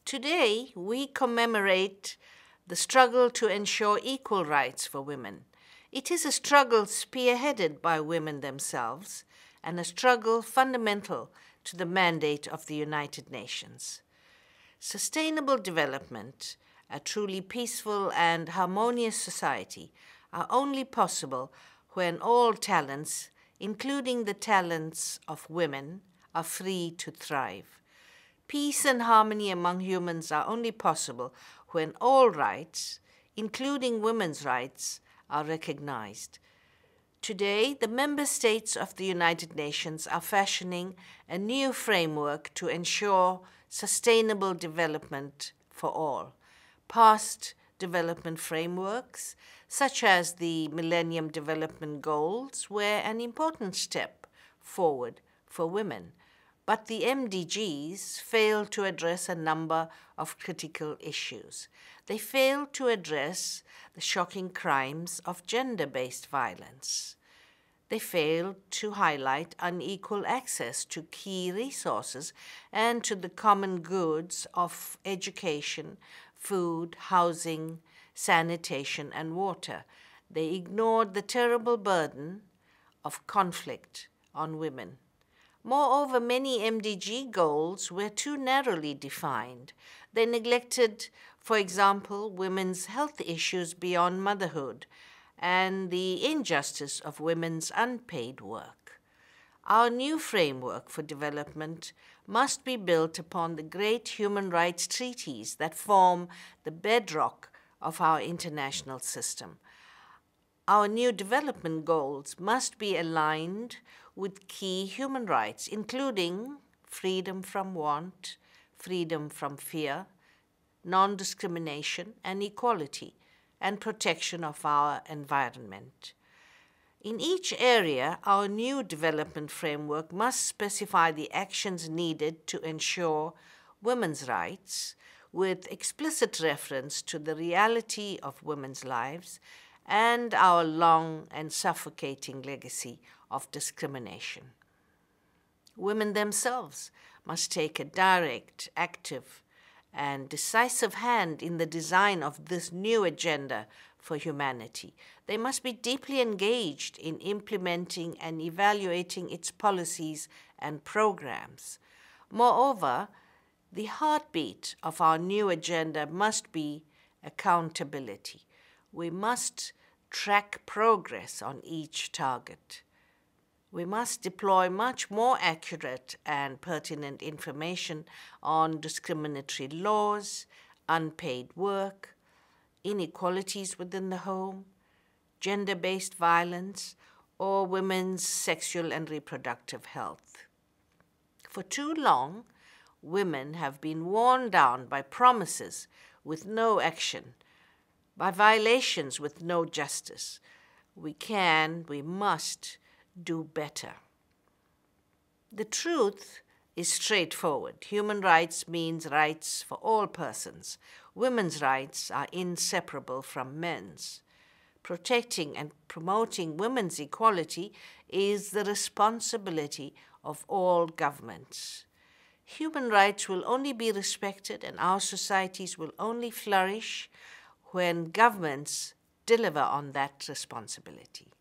Today, we commemorate the struggle to ensure equal rights for women. It is a struggle spearheaded by women themselves and a struggle fundamental to the mandate of the United Nations. Sustainable development, a truly peaceful and harmonious society, are only possible when all talents, including the talents of women, are free to thrive. Peace and harmony among humans are only possible when all rights, including women's rights, are recognized. Today, the member states of the United Nations are fashioning a new framework to ensure sustainable development for all. Past development frameworks, such as the Millennium Development Goals, were an important step forward for women. But the MDGs failed to address a number of critical issues. They failed to address the shocking crimes of gender-based violence. They failed to highlight unequal access to key resources and to the common goods of education, food, housing, sanitation, and water. They ignored the terrible burden of conflict on women. Moreover, many MDG goals were too narrowly defined. They neglected, for example, women's health issues beyond motherhood and the injustice of women's unpaid work. Our new framework for development must be built upon the great human rights treaties that form the bedrock of our international system. Our new development goals must be aligned with key human rights, including freedom from want, freedom from fear, non-discrimination, and equality, and protection of our environment. In each area, our new development framework must specify the actions needed to ensure women's rights, with explicit reference to the reality of women's lives and our long and suffocating legacy of discrimination. Women themselves must take a direct, active, and decisive hand in the design of this new agenda for humanity. They must be deeply engaged in implementing and evaluating its policies and programs. Moreover, the heartbeat of our new agenda must be accountability. We must track progress on each target. We must deploy much more accurate and pertinent information on discriminatory laws, unpaid work, inequalities within the home, gender-based violence, or women's sexual and reproductive health. For too long, women have been worn down by promises with no action, by violations with no justice. We must do better. The truth is straightforward. Human rights means rights for all persons. Women's rights are inseparable from men's. Protecting and promoting women's equality is the responsibility of all governments. Human rights will only be respected and our societies will only flourish when governments deliver on that responsibility.